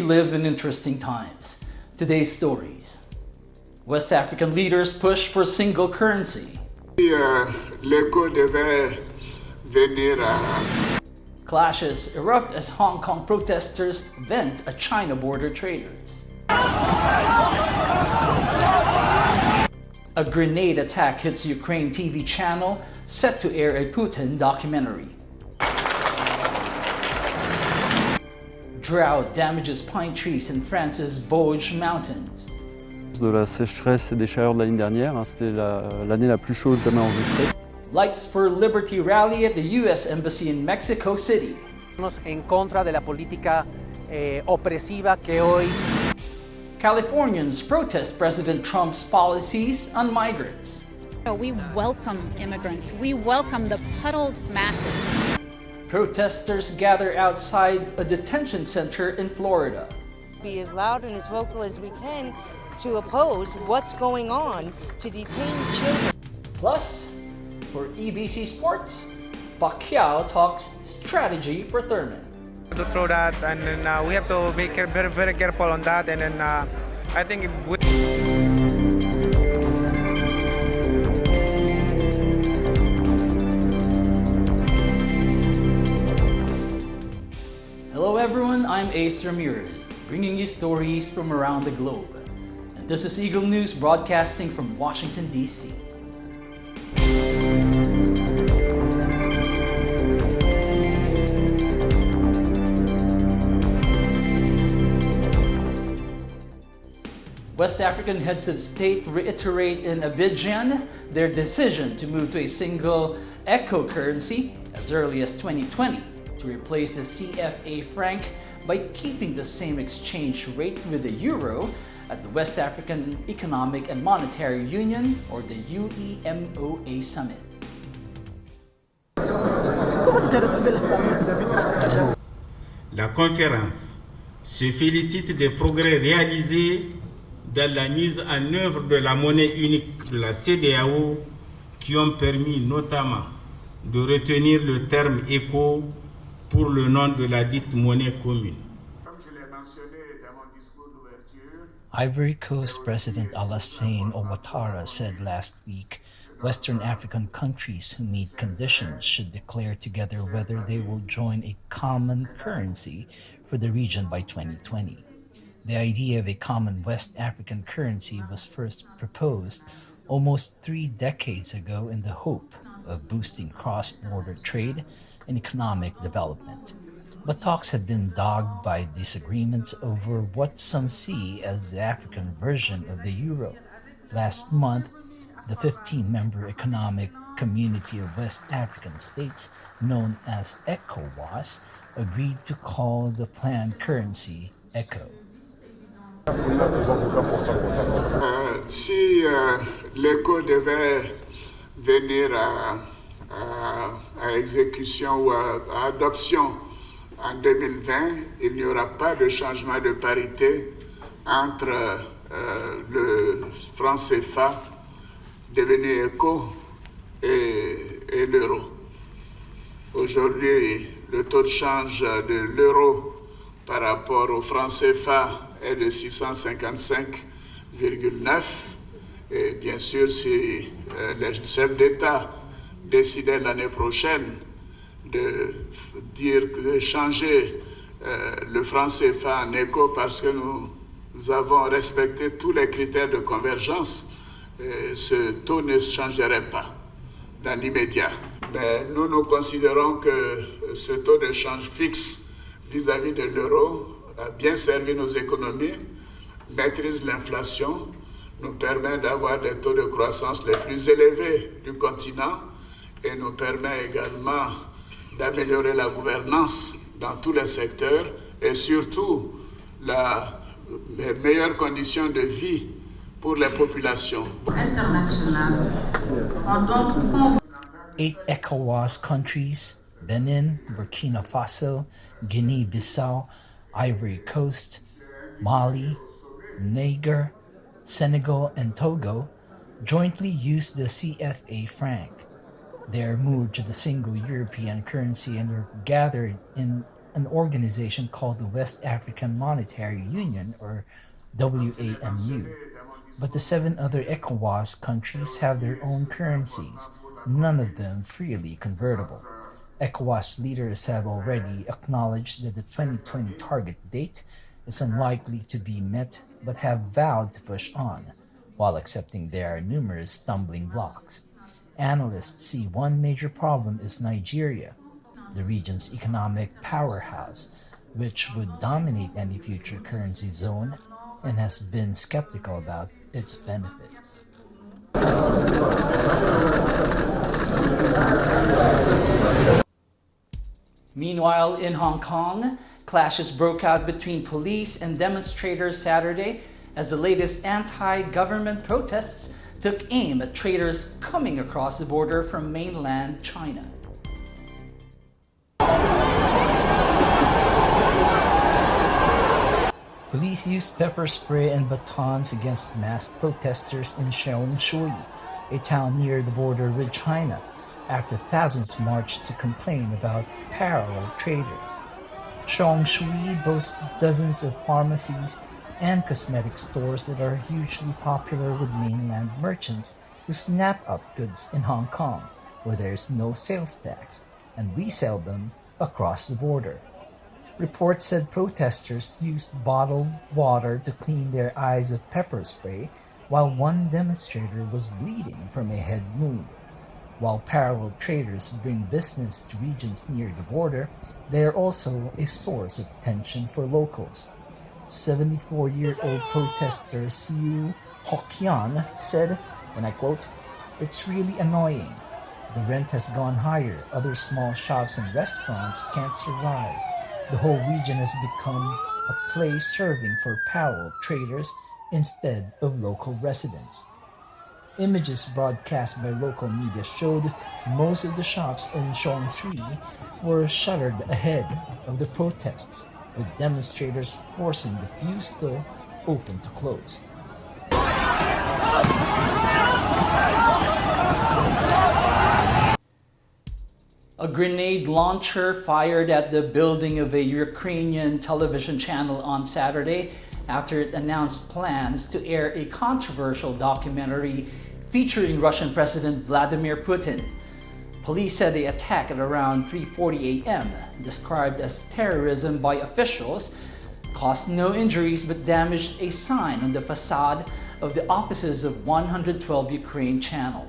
live in interesting times. Today's stories. West African leaders push for single currency. L'écho devait venir Clashes erupt as Hong Kong protesters vent at China border traders. A grenade attack hits Ukraine TV channel set to air a Putin documentary. Drought damages pine trees in France's Vosges Mountains. De la sécheresse et des chaleurs de l'année dernière, c'était l'année la plus chaude jamais enregistrée. Lights for Liberty rally at the U.S. Embassy in Mexico City. En contra de la política opresiva que hoy. Californians protest President Trump's policies on migrants. We welcome immigrants. We welcome the puddled masses. Protesters gather outside a detention center in Florida. Be as loud and as vocal as we can to oppose what's going on to detain children. Plus, for EBC Sports, Pacquiao talks strategy for Thurman. To throw that, and then we have to be very, very careful on that, and then I think Hello everyone, I'm Ace Ramirez, bringing you stories from around the globe. And this is Eagle News broadcasting from Washington, D.C. West African heads of state reiterate in Abidjan their decision to move to a single echo currency as early as 2020 to replace the CFA franc by keeping the same exchange rate with the euro at the West African Economic and Monetary Union, or the UEMOA summit. La conférence se félicite des progrès réalisés dans la mise en œuvre de la monnaie unique de la CEDEAO qui ont permis notamment de retenir le terme éco pour le nom de la dite monnaie commune. Ivory Coast President Alassane Ouattara said last week Western African countries who meet conditions should declare together whether they will join a common currency for the region by 2020. The idea of a common West African currency was first proposed almost 3 decades ago in the hope of boosting cross-border trade and economic development. But talks have been dogged by disagreements over what some see as the African version of the euro. Last month, the 15-member Economic Community of West African States, known as ECOWAS, agreed to call the planned currency ECO. Si l'écho devait venir à exécution ou à adoption en 2020, il n'y aura pas de changement de parité entre le franc CFA devenu éco et l'euro. Aujourd'hui, le taux de change de l'euro par rapport au franc CFA est de 655,9. Et bien sûr, si les chefs d'État décidaient l'année prochaine de changer le franc CFA en éco parce que nous avons respecté tous les critères de convergence, ce taux ne changerait pas dans l'immédiat. Mais nous considérons que ce taux de change fixe vis-à-vis de l'euro a bien servi nos économies, maîtrise l'inflation, nous permet d'avoir des taux de croissance les plus élevés du continent et nous permet également d'améliorer la gouvernance dans tous les secteurs et surtout les meilleures conditions de vie pour les populations. 8 ECOWAS countries, Benin, Burkina Faso, Guinea-Bissau, Ivory Coast, Mali, Niger, Senegal, and Togo, jointly used the CFA franc. They are moved to the single European currency and were gathered in an organization called the West African Monetary Union, or WAMU. But the 7 other ECOWAS countries have their own currencies, none of them freely convertible. ECOWAS leaders have already acknowledged that the 2020 target date is unlikely to be met, but have vowed to push on, while accepting there are numerous stumbling blocks. Analysts see one major problem is Nigeria, the region's economic powerhouse, which would dominate any future currency zone and has been skeptical about its benefits. Meanwhile, in Hong Kong, clashes broke out between police and demonstrators Saturday as the latest anti-government protests took aim at traders coming across the border from mainland China. Police used pepper spray and batons against masked protesters in Sheung, a town near the border with China, after thousands marched to complain about parallel traders. Sheung boasts dozens of pharmacies and cosmetic stores that are hugely popular with mainland merchants who snap up goods in Hong Kong, where there is no sales tax, and resell them across the border. Reports said protesters used bottled water to clean their eyes of pepper spray, while one demonstrator was bleeding from a head wound. While parallel traders bring business to regions near the border, they are also a source of tension for locals. 74-year-old protester Siu Hokian said, and I quote, "It's really annoying. The rent has gone higher. Other small shops and restaurants can't survive. The whole region has become a place serving for parallel traders instead of local residents." Images broadcast by local media showed most of the shops in Sheung were shuttered ahead of the protests, with demonstrators forcing the few still open to close. A grenade launcher fired at the building of a Ukrainian television channel on Saturday after it announced plans to air a controversial documentary featuring Russian President Vladimir Putin. Police said the attack at around 3:40 a.m., described as terrorism by officials, caused no injuries but damaged a sign on the facade of the offices of 112 Ukraine channel.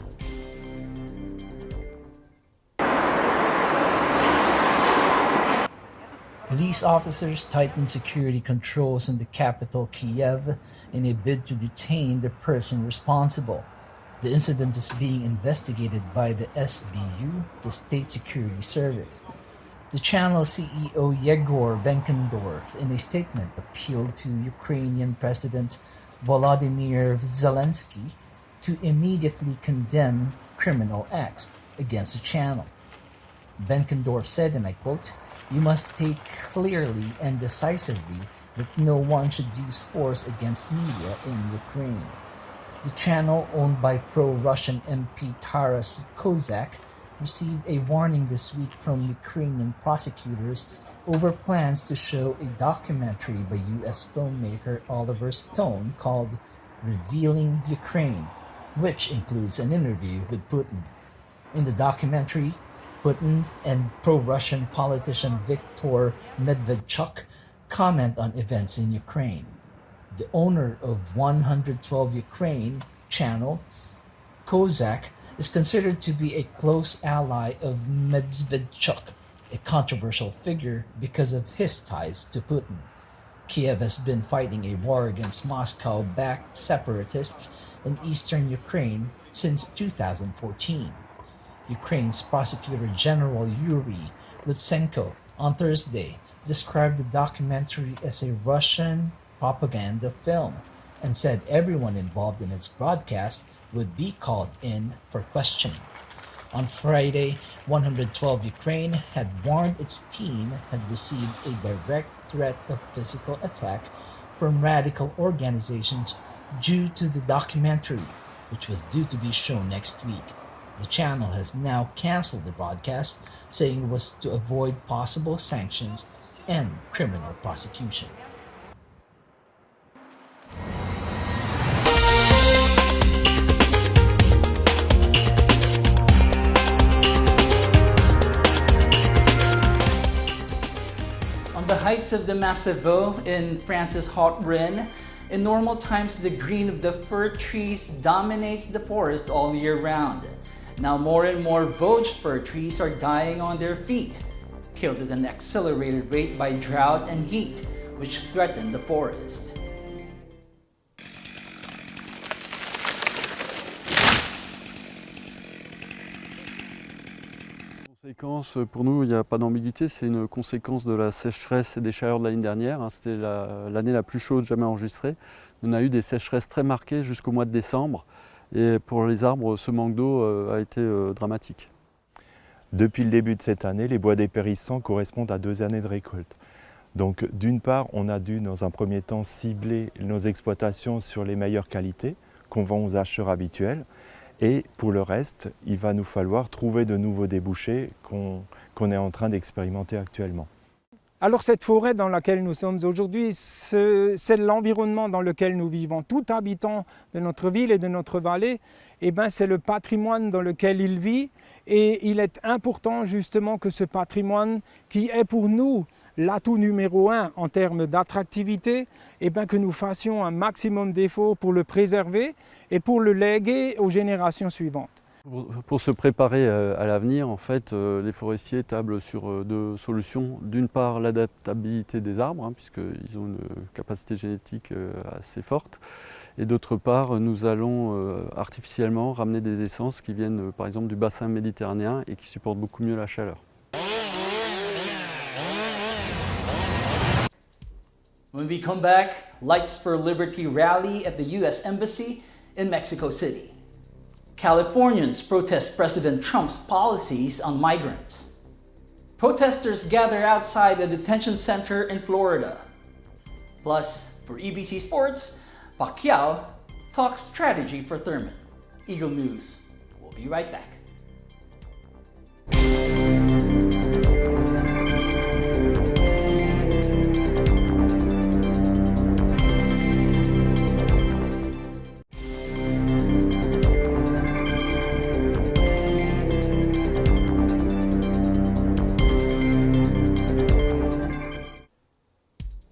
Police officers tightened security controls in the capital, Kiev, in a bid to detain the person responsible. The incident is being investigated by the SBU, the State Security Service. The channel CEO Yegor Benkendorf, in a statement, appealed to Ukrainian President Volodymyr Zelensky to immediately condemn criminal acts against the channel. Benkendorf said, and I quote, "You must state clearly and decisively that no one should use force against media in Ukraine." The channel, owned by pro-Russian MP Taras Kozak, received a warning this week from Ukrainian prosecutors over plans to show a documentary by U.S. filmmaker Oliver Stone called Revealing Ukraine, which includes an interview with Putin. In the documentary, Putin and pro-Russian politician Viktor Medvedchuk comment on events in Ukraine. The owner of 112 Ukraine channel, Kozak, is considered to be a close ally of Medvedchuk, a controversial figure because of his ties to Putin. Kiev has been fighting a war against Moscow-backed separatists in eastern Ukraine since 2014. Ukraine's Prosecutor General Yuri Lutsenko on Thursday described the documentary as a Russian propaganda film and said everyone involved in its broadcast would be called in for questioning. On Friday, 112 Ukraine had warned its team had received a direct threat of physical attack from radical organizations due to the documentary, which was due to be shown next week. The channel has now canceled the broadcast, saying it was to avoid possible sanctions end criminal prosecution. On the heights of the Massivaux in France's hot Rhine, in normal times the green of the fir trees dominates the forest all year round. Now more and more Vosges fir trees are dying on their feet, killed at an accelerated rate by drought and heat, which threaten the forest. Pour nous, il n'y a pas d'ambiguïté, c'est une conséquence de la sécheresse et des chaleurs de l'année dernière. C'était l'année la plus chaude jamais enregistrée. On a eu des sécheresses très marquées jusqu'au mois de décembre. Et pour les arbres, ce manque d'eau a été dramatique. Depuis le début de cette année, les bois dépérissants correspondent à 2 années de récolte. Donc d'une part, on a dû dans un premier temps cibler nos exploitations sur les meilleures qualités qu'on vend aux acheteurs habituels. Et pour le reste, il va nous falloir trouver de nouveaux débouchés qu'on est en train d'expérimenter actuellement. Alors cette forêt dans laquelle nous sommes aujourd'hui, c'est l'environnement dans lequel nous vivons. Tout habitant de notre ville et de notre vallée, c'est le patrimoine dans lequel il vit. Et il est important justement que ce patrimoine, qui est pour nous l'atout numéro 1 en termes d'attractivité, que nous fassions un maximum d'efforts pour le préserver et pour le léguer aux générations suivantes. Pour se préparer à l'avenir, en fait, les forestiers tablent sur 2 solutions. D'une part, l'adaptabilité des arbres, puisqu'ils ont une capacité génétique assez forte. Et d'autre part, nous allons artificiellement ramener des essences qui viennent par exemple du bassin méditerranéen et qui supportent beaucoup mieux la chaleur. When we come back, Lights for Liberty rally at the U.S. Embassy in Mexico City. Californians protest President Trump's policies on migrants. Protesters gather outside a detention center in Florida. Plus, for EBC Sports, Pacquiao talks strategy for Thurman. Eagle News. We'll be right back.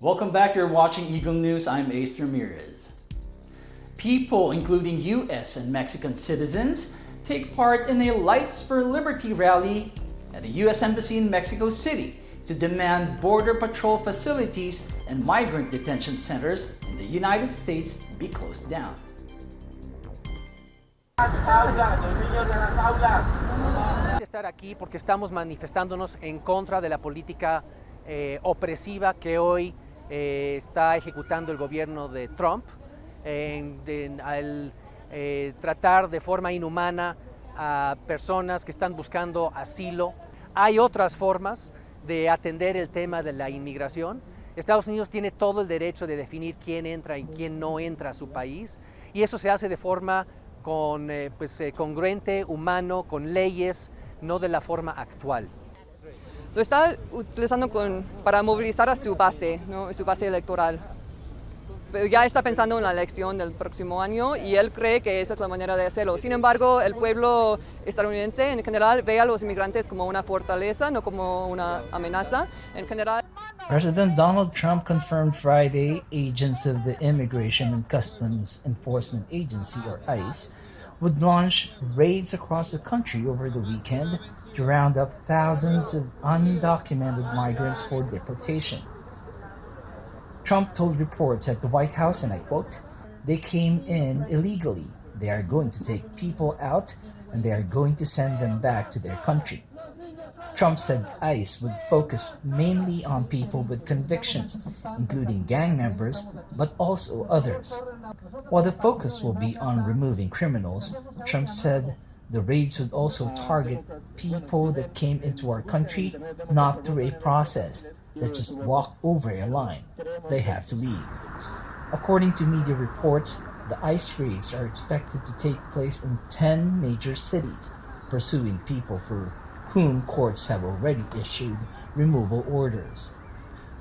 Welcome back, you're watching Eagle News, I'm Ace Ramirez. People, including US and Mexican citizens, take part in a Lights for Liberty rally at the US Embassy in Mexico City to demand Border Patrol facilities and migrant detention centers in the United States be closed down. Estar aquí porque estamos manifestándonos en contra de la política opresiva que hoy está ejecutando el gobierno de Trump al tratar de forma inhumana a personas que están buscando asilo. Hay otras formas de atender el tema de la inmigración. Estados Unidos tiene todo el derecho de definir quién entra y quién no entra a su país, y eso se hace de forma congruente, humano, con leyes, no de la forma actual. Lo está utilizando para movilizar a su base, ¿no? Su base electoral. Pero ya está pensando en la elección del próximo año y él cree que esa es la manera de hacerlo. Sin embargo, el pueblo estadounidense en general ve a los inmigrantes como una fortaleza, no como una amenaza. En general. President Donald Trump confirmed Friday agents of the Immigration and Customs Enforcement Agency, or ICE, would launch raids across the country over the weekend to round up thousands of undocumented migrants for deportation. Trump told reports at the White House, and I quote, "They came in illegally. They are going to take people out and they are going to send them back to their country." Trump said ICE would focus mainly on people with convictions, including gang members, but also others. While the focus will be on removing criminals, Trump said the raids would also target people that came into our country not through a process, that just walk over a line. They have to leave. According to media reports, the ICE raids are expected to take place in 10 major cities, pursuing people for whom courts have already issued removal orders.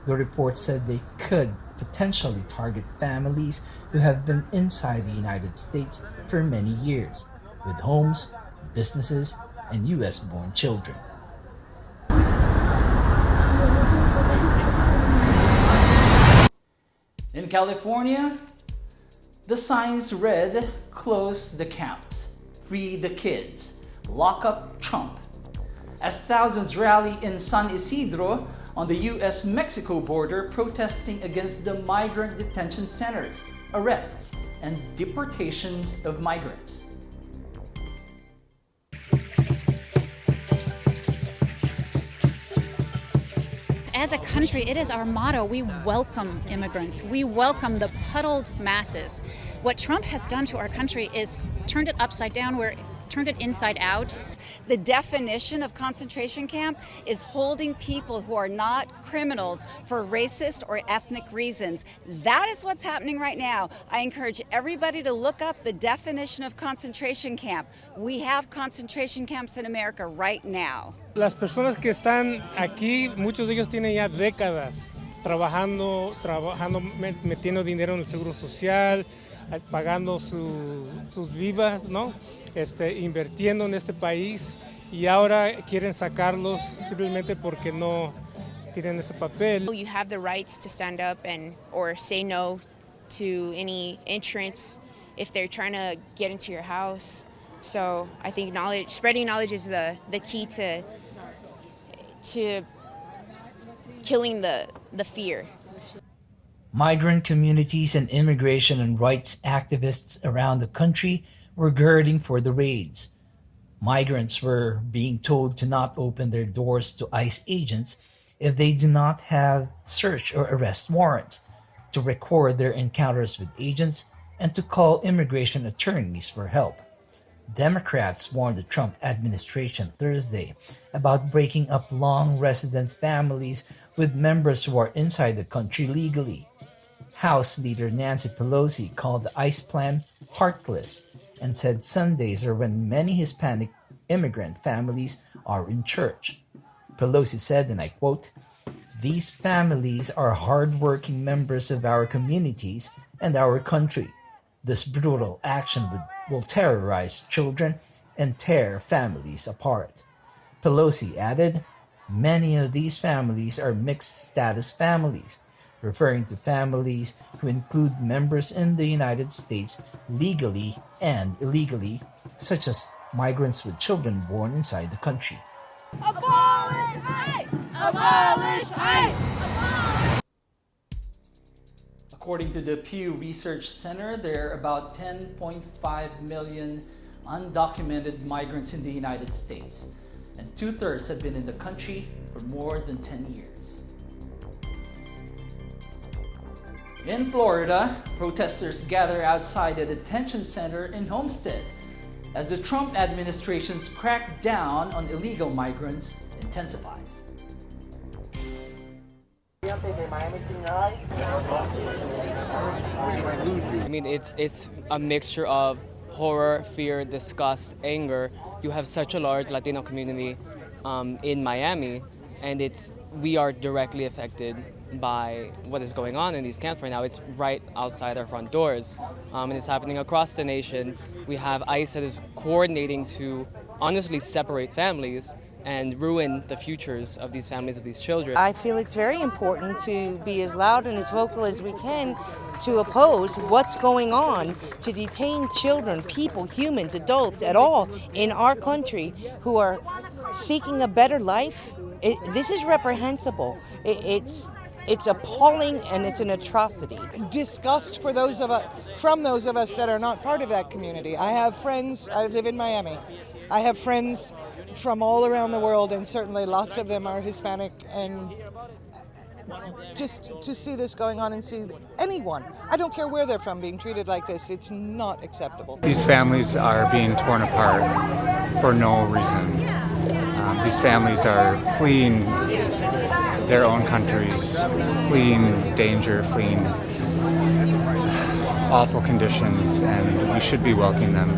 The report said they could potentially target families who have been inside the United States for many years, with homes, businesses, and US-born children. In California, the signs read, "Close the camps, free the kids, lock up Trump," as thousands rally in San Isidro on the US-Mexico border protesting against the migrant detention centers, arrests, and deportations of migrants. As a country, it is our motto. We welcome immigrants. We welcome the huddled masses. What Trump has done to our country is turned it upside down, turned it inside out. The definition of concentration camp is holding people who are not criminals for racist or ethnic reasons. That is what's happening right now. I encourage everybody to look up the definition of concentration camp. We have concentration camps in America right now. Las personas que están aquí, muchos de ellos tienen ya décadas trabajando, metiendo dinero en el seguro social, pagando sus vivas, ¿no? Invirtiendo en este país, y ahora quieren sacarlos simplemente porque no tienen ese papel. You have the rights to stand up or say no to any entrance if they're trying to get into your house. So I think spreading knowledge is the key to killing the fear. Migrant communities and immigration and rights activists around the country were girding for the raids. Migrants were being told to not open their doors to ICE agents if they do not have search or arrest warrants, to record their encounters with agents, and to call immigration attorneys for help. Democrats warned the Trump administration Thursday about breaking up long resident families with members who are inside the country legally. House Leader Nancy Pelosi called the ICE plan heartless and said Sundays are when many Hispanic immigrant families are in church. Pelosi said, and I quote, "These families are hardworking members of our communities and our country. This brutal action will terrorize children and tear families apart." Pelosi added, "Many of these families are mixed status families," referring to families who include members in the United States legally and illegally, such as migrants with children born inside the country. Abolish ICE! Abolish ICE! Abolish! According to the Pew Research Center, there are about 10.5 million undocumented migrants in the United States, and 2/3 have been in the country for more than 10 years. In Florida, protesters gather outside a detention center in Homestead as the Trump administration's crackdown on illegal migrants intensifies. I mean, it's a mixture of horror, fear, disgust, anger. You have such a large Latino community in Miami, and we are directly affected by what is going on in these camps right now. It's right outside our front doors, and it's happening across the nation. We have ICE that is coordinating to honestly separate families and ruin the futures of these families, of these children. I feel it's very important to be as loud and as vocal as we can to oppose what's going on, to detain children, people, humans, adults at all in our country who are seeking a better life. This is reprehensible. It's appalling, and it's an atrocity. Disgust for from those of us that are not part of that community. I have friends, I live in Miami. I have friends from all around the world, and certainly lots of them are Hispanic, and just to see this going on and see anyone, I don't care where they're from, being treated like this, it's not acceptable. These families are being torn apart for no reason. These families are fleeing their own countries, fleeing danger, fleeing awful conditions, and we should be welcoming them.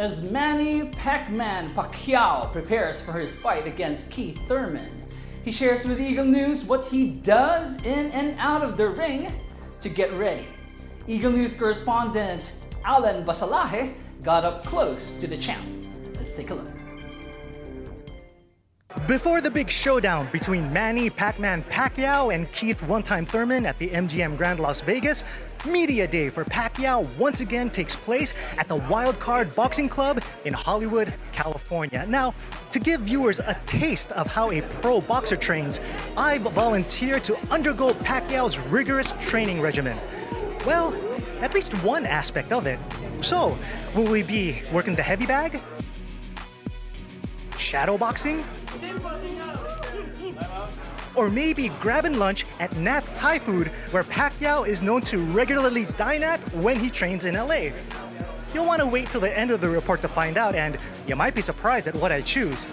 as Manny Pac-Man Pacquiao prepares for his fight against Keith Thurman. He shares with Eagle News what he does in and out of the ring to get ready. Eagle News correspondent Alan Basalaje got up close to the champ. Let's take a look. Before the big showdown between Manny Pac-Man Pacquiao and Keith One-Time Thurman at the MGM Grand Las Vegas, Media Day for Pacquiao once again takes place at the Wild Card Boxing Club in Hollywood, California. Now, to give viewers a taste of how a pro boxer trains, I've volunteered to undergo Pacquiao's rigorous training regimen. Well, at least one aspect of it. So, will we be working the heavy bag? Shadow boxing? Or maybe grabbing lunch at Nat's Thai Food, where Pacquiao is known to regularly dine at when he trains in LA. You'll want to wait till the end of the report to find out, and you might be surprised at what I choose.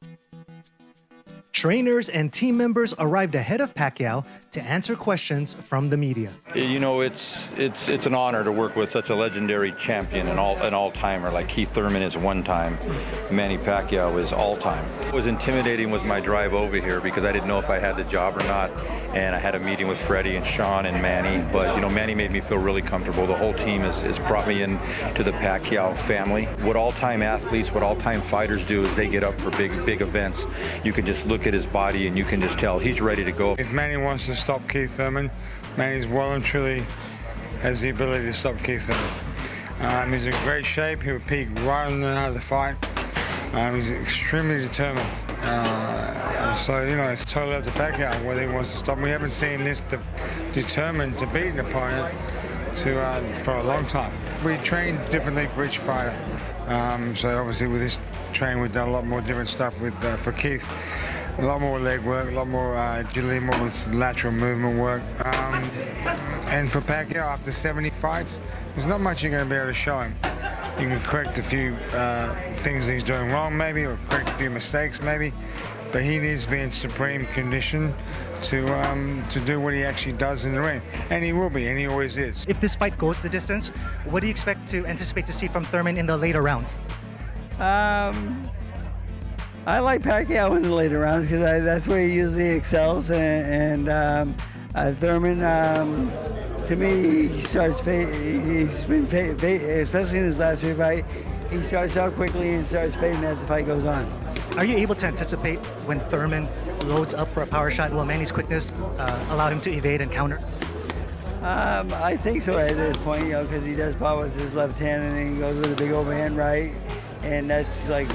Trainers and team members arrived ahead of Pacquiao to answer questions from the media. You know, it's an honor to work with such a legendary champion, an all-timer like Keith Thurman is one time, Manny Pacquiao is all-time. What was intimidating was my drive over here because I didn't know if I had the job or not, and I had a meeting with Freddie and Sean and Manny, but you know, Manny made me feel really comfortable. The whole team has brought me in to the Pacquiao family. What all-time athletes, what all-time fighters do is they get up for big events. You can just look at his body and you can just tell he's ready to go. If Manny wants to stop Keith Thurman, Manny's well and truly has the ability to stop Keith Thurman. He's in great shape. He'll peak right on the out of the fight. He's extremely determined. So, you know, it's totally up to Pacquiao whether he wants to stop him. We haven't seen this determined to beat an opponent for a long time. We train differently for each fighter. So obviously with this training we've done a lot more different stuff for Keith. A lot more leg work, a lot more agility, more lateral movement work. And for Pacquiao, after 70 fights, there's not much you're going to be able to show him. You can correct a few things he's doing wrong, maybe, or correct a few mistakes, maybe. But he needs to be in supreme condition to do what he actually does in the ring. And he will be, and he always is. If this fight goes the distance, what do you anticipate to see from Thurman in the later rounds? I like Pacquiao in the later rounds because that's where he usually excels. And Thurman, to me, he's been especially in his last fight, he starts out quickly and starts fading as the fight goes on. Are you able to anticipate when Thurman loads up for a power shot, will Manny's quickness allow him to evade and counter? I think so at this point, you know, because he does power with his left hand and then he goes with a big overhand right. And that's like,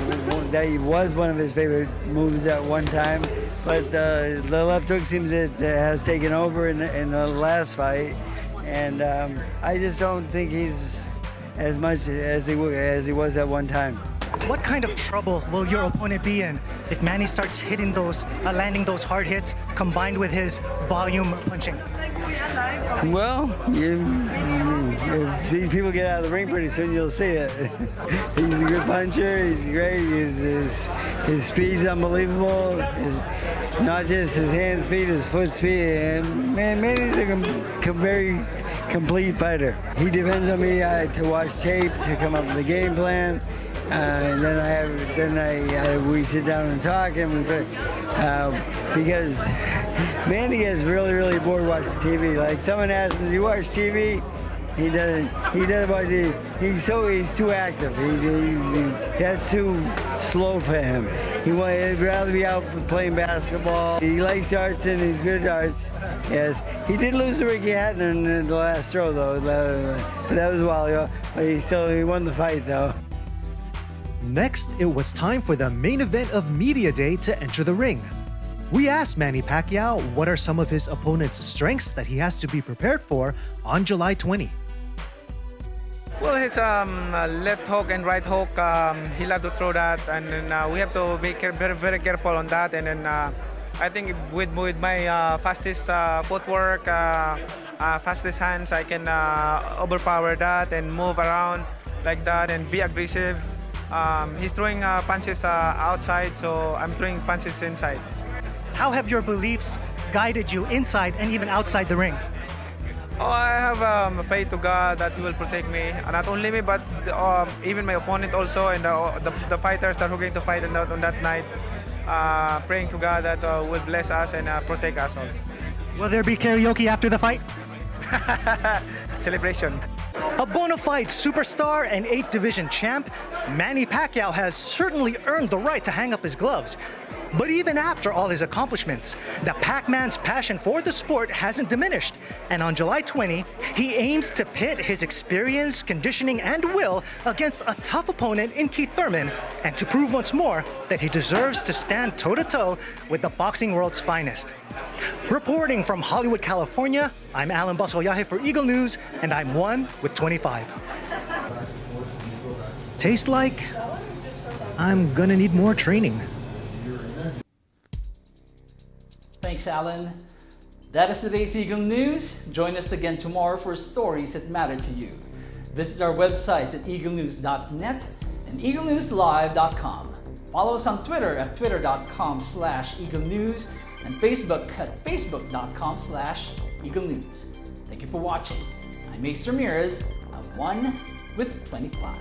that was one of his favorite moves at one time. But the left hook seems it has taken over in the last fight. And I just don't think he's as much as he was at one time. What kind of trouble will your opponent be in if Manny starts hitting those, landing those hard hits combined with his volume punching? Well, if these people get out of the ring pretty soon, you'll see it. He's a good puncher. He's great. His speed's unbelievable. Not just his hand speed, his foot speed. And Manny's a very complete fighter. He depends on me to watch tape, to come up with a game plan. And then we sit down and talk, and because Manny gets really bored watching TV. Like someone asked him, "Do you watch TV?" He doesn't watch TV. He's too active. That's too slow for him. He'd rather be out playing basketball. He likes darts and he's good at darts. Yes, he did lose to Ricky Hatton in the last throw though. But that was a while ago. But he won the fight though. Next, it was time for the main event of Media Day to enter the ring. We asked Manny Pacquiao what are some of his opponent's strengths that he has to be prepared for on July 20. Well, his left hook and right hook, he loves to throw that, and then we have to be very careful on that. And then I think with my fastest footwork, fastest hands, I can overpower that and move around like that and be aggressive. He's throwing punches outside, so I'm throwing punches inside. How have your beliefs guided you inside and even outside the ring? Oh, I have faith to God that He will protect me. Not only me, but even my opponent also, and the fighters that are going to fight on that night. Praying to God that will bless us and protect us all. Will there be karaoke after the fight? Celebration. A bona fide superstar and 8th division champ, Manny Pacquiao has certainly earned the right to hang up his gloves. But even after all his accomplishments, the Pac-Man's passion for the sport hasn't diminished. And on July 20, he aims to pit his experience, conditioning, and will against a tough opponent in Keith Thurman, and to prove once more that he deserves to stand toe-to-toe with the boxing world's finest. Reporting from Hollywood, California, I'm Alan Basoyahe for Eagle News, and I'm 1 with 25. Taste like I'm gonna need more training. Thanks, Alan. That is today's Eagle News. Join us again tomorrow for stories that matter to you. Visit our websites at eaglenews.net and eaglenewslive.com. Follow us on Twitter at twitter.com/eaglenews and Facebook at facebook.com/eaglenews. Thank you for watching. I'm Ace Ramirez. I'm 1 with 25.